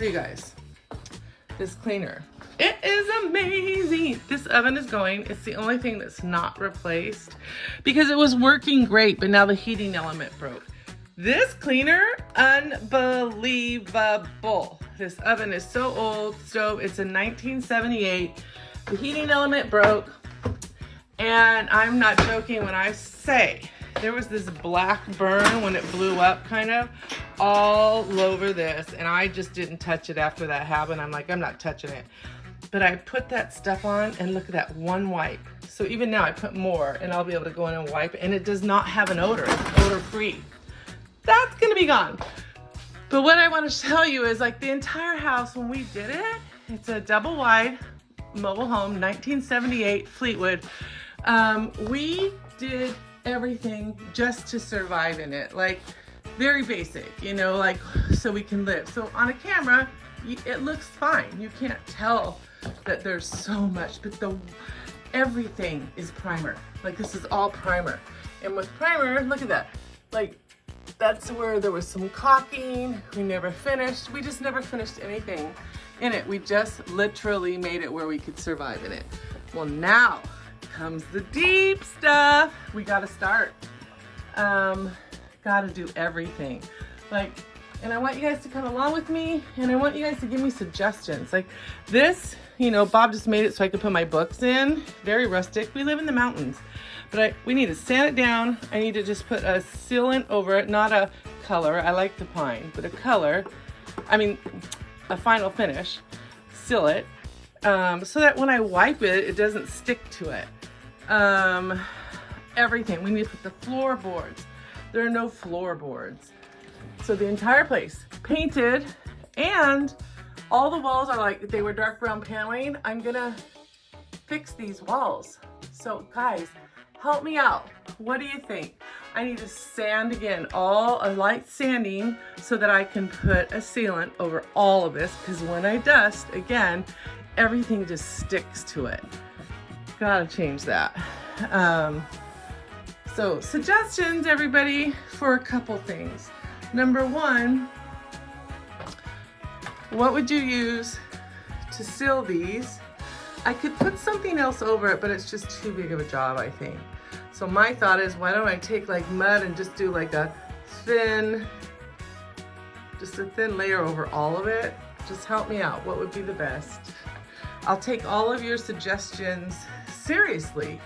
You guys, this cleaner, it is amazing. This oven is going. It's the only thing that's not replaced because it was working great, but now the heating element broke. This cleaner, unbelievable. This oven is so old, stove, it's a 1978. The heating element broke, and I'm not joking when I say there was this black burn when it blew up kind of all over this, and I just didn't touch it after that happened. I'm like, I'm not touching it. But I put that stuff on, and look at that one wipe. So even now I put more, and I'll be able to go in and wipe, and it does not have an odor. It's odor-free. That's gonna be gone. But what I want to tell you is, like, the entire house when we did it, it's a double wide mobile home, 1978 Fleetwood. We did everything just to survive in it, like very basic, you know, like so we can live. So on a camera, it looks fine. You can't tell that there's so much, but everything is primer. Like, this is all primer. And with primer, look at that. Like, that's where there was some caulking. We never finished. We just never finished anything in it. We just literally made it where we could survive in it. Well, now comes the deep stuff. We gotta start. Gotta do everything. Like, and I want you guys to come along with me, and I want you guys to give me suggestions. Like this, you know, Bob just made it so I could put my books in. Very rustic. We live in the mountains. But we need to sand it down. I need to just put a sealant over it, not a color. I like the pine, but a color. I mean, a final finish. Seal it. So that when I wipe it, it doesn't stick to it. Everything. We need to put the floorboards. There are no floorboards. So the entire place painted, and all the walls are like, they were dark brown paneling. I'm gonna fix these walls. So guys, help me out. What do you think? I need to sand again, a light sanding, so that I can put a sealant over all of this, because when I dust again, everything just sticks to it. Gotta change that. So suggestions, everybody, for a couple things. Number one, what would you use to seal these? I could put something else over it, but it's just too big of a job, I think. So my thought is, why don't I take like mud and just do like a thin layer over all of it? Just help me out. What would be the best? I'll take all of your suggestions seriously.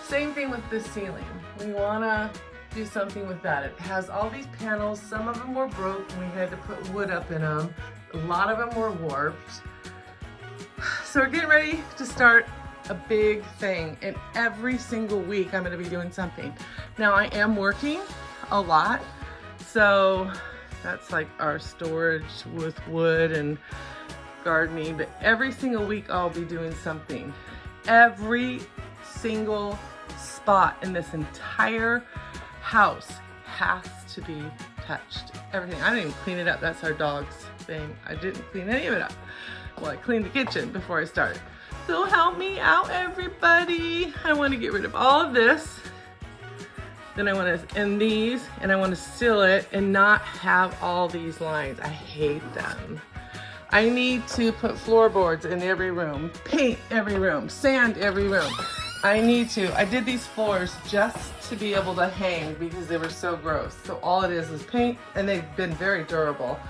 Same thing with this ceiling. We wanna do something with that. It has all these panels. Some of them were broke and we had to put wood up in them. A lot of them were warped. So we're getting ready to start a big thing, and every single week I'm gonna be doing something. Now I am working a lot, so that's like our storage with wood and gardening, but every single week I'll be doing something. Every single spot in this entire house has to be touched. Everything. I didn't even clean it up. That's our dog's thing. I didn't clean any of it up. Well, I cleaned the kitchen before I started. So help me out, everybody. I want to get rid of all of this. Then I want to end these, and I want to seal it and not have all these lines. I hate them. I need to put floorboards in every room, paint every room, sand every room. I did these floors just to be able to hang because they were so gross. So all it is paint, and they've been very durable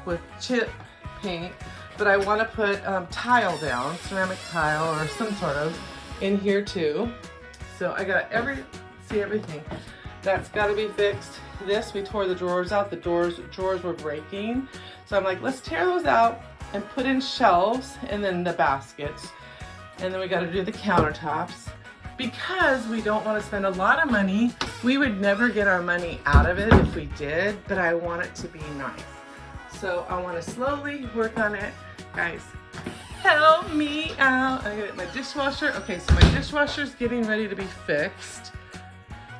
with chip paint. But I want to put tile down, ceramic tile or some sort of, in here too. So I got see everything. That's got to be fixed. This, we tore the drawers out. The drawers were breaking. So I'm like, let's tear those out and put in shelves and then the baskets. And then we got to do the countertops. Because we don't want to spend a lot of money. We would never get our money out of it if we did, but I want it to be nice. So I want to slowly work on it. Guys, help me out. I got my dishwasher. Okay, so my dishwasher's getting ready to be fixed.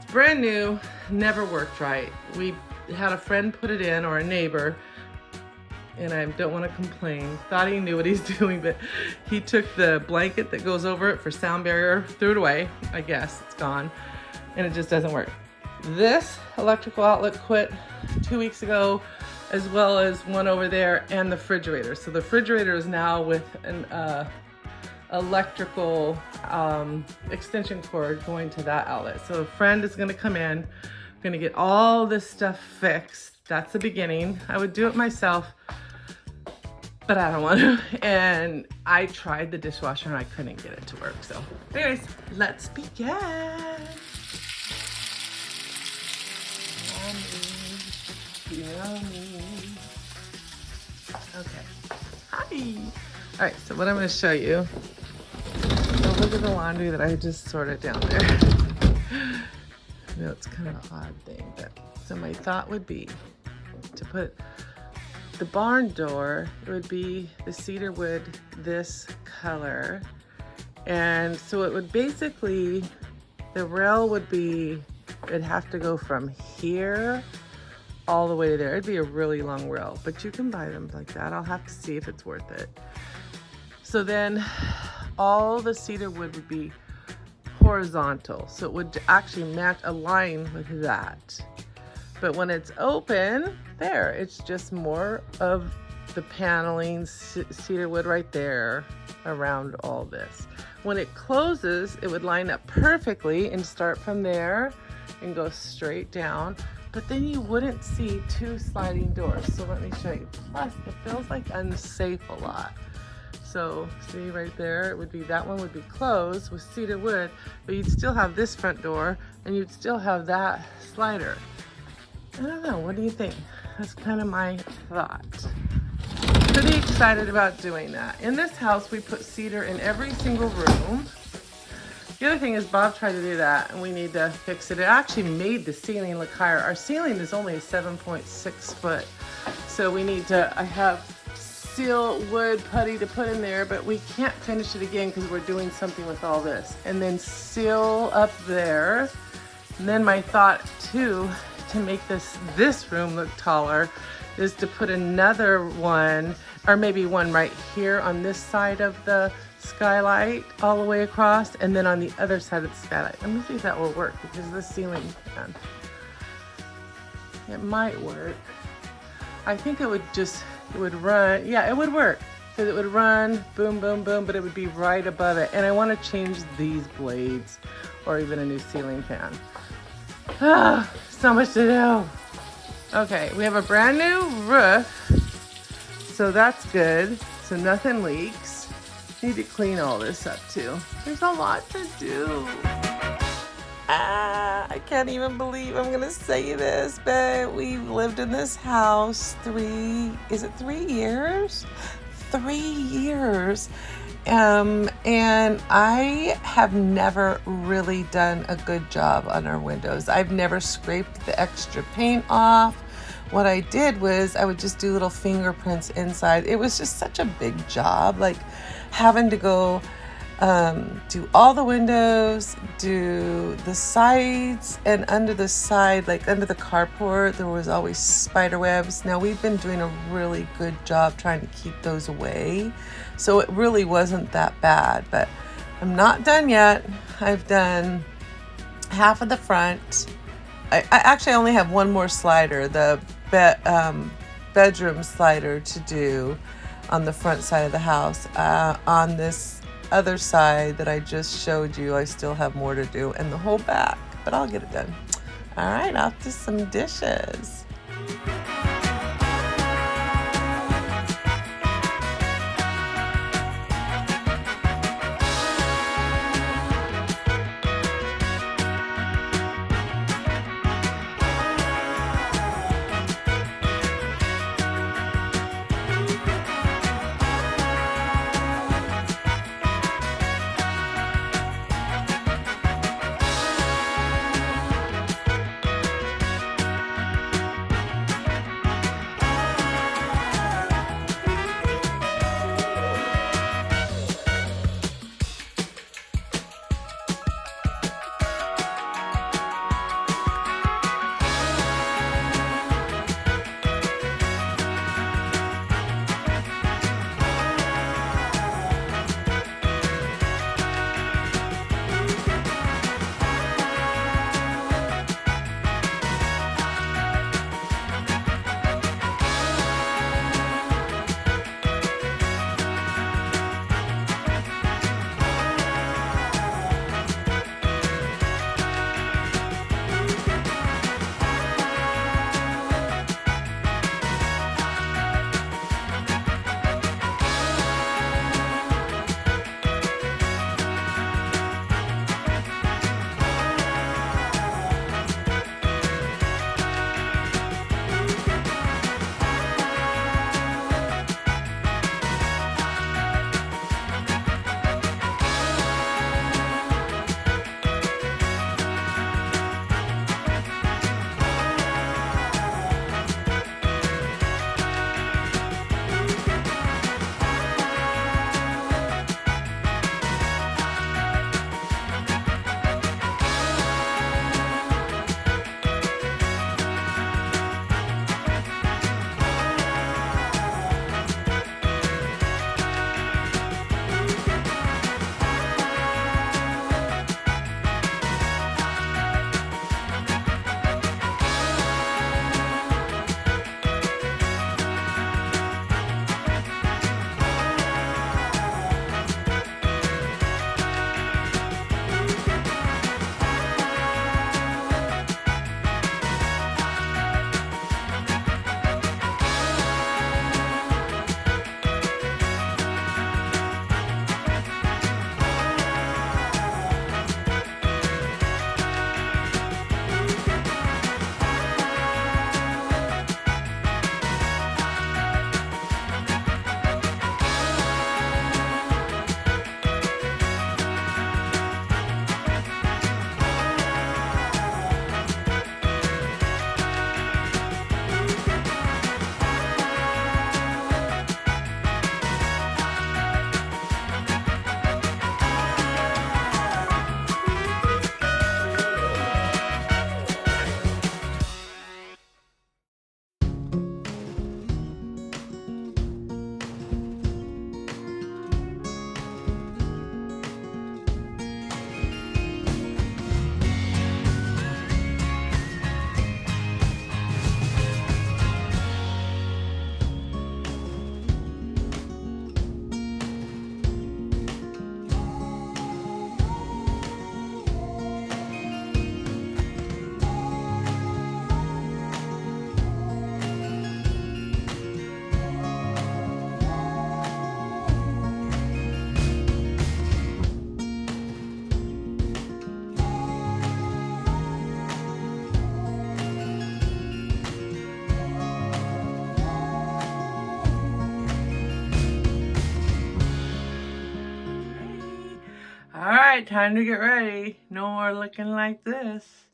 It's brand new, never worked right. We had a friend put it in, or a neighbor, and I don't want to complain. Thought he knew what he's doing, but he took the blanket that goes over it for sound barrier, threw it away. I guess it's gone, and it just doesn't work. This electrical outlet quit 2 weeks ago. as well as one over there and the refrigerator. So the refrigerator is now with an electrical extension cord going to that outlet. So a friend is gonna come in, gonna get all this stuff fixed. That's the beginning. I would do it myself, but I don't want to. And I tried the dishwasher and I couldn't get it to work. So anyways, let's begin. Okay. Hi. All right, so what I'm going to show you. So look at the laundry that I just sorted down there. I know it's kind of an odd thing, but so my thought would be to put the barn door, it would be the cedar wood this color. And so it would basically, the rail would be, it'd have to go from here all the way to there. It'd be a really long rail, but you can buy them like that. I'll have to see if it's worth it. So then all the cedar wood would be horizontal. So it would actually match a line with that. But when it's open, there, it's just more of the paneling, cedar wood right there around all this. When it closes, it would line up perfectly and start from there and go straight down. But then you wouldn't see two sliding doors. So let me show you. Plus, it feels like unsafe a lot. So see right there, it would be, that one would be closed with cedar wood, but you'd still have this front door and you'd still have that slider. I don't know, what do you think? That's kind of my thought. Pretty excited about doing that. In this house, we put cedar in every single room. The other thing is Bob tried to do that and we need to fix it. It actually made the ceiling look higher. Our ceiling is only 7.6 foot. So we need to, I have seal wood putty to put in there, but we can't finish it again because we're doing something with all this. And then seal up there. And then my thought too, to make this room look taller, is to put another one, or maybe one right here on this side of the skylight all the way across, and then on the other side of the skylight. Let me see if that will work, because this ceiling can. It might work. I think it would just, it would run, yeah, it would work. Because it would run, boom, boom, boom, but it would be right above it. And I want to change these blades, or even a new ceiling fan. Ah, so much to do. Okay, we have a brand new roof, so that's good. So nothing leaks. Need to clean all this up too. There's a lot to do. I can't even believe I'm gonna say this, but we've lived in this house 3 years? 3 years. And I have never really done a good job on our windows. I've never scraped the extra paint off. What I did was I would just do little fingerprints inside. It was just such a big job, like having to go do all the windows, do the sides, and under the side, like under the carport, there was always spider webs. Now we've been doing a really good job trying to keep those away. So it really wasn't that bad, but I'm not done yet. I've done half of the front. I actually only have one more slider, the bedroom slider to do on the front side of the house. On this other side that I just showed you, I still have more to do, and the whole back, but I'll get it done. All right, off to some dishes. All right, time to get ready. No more looking like this.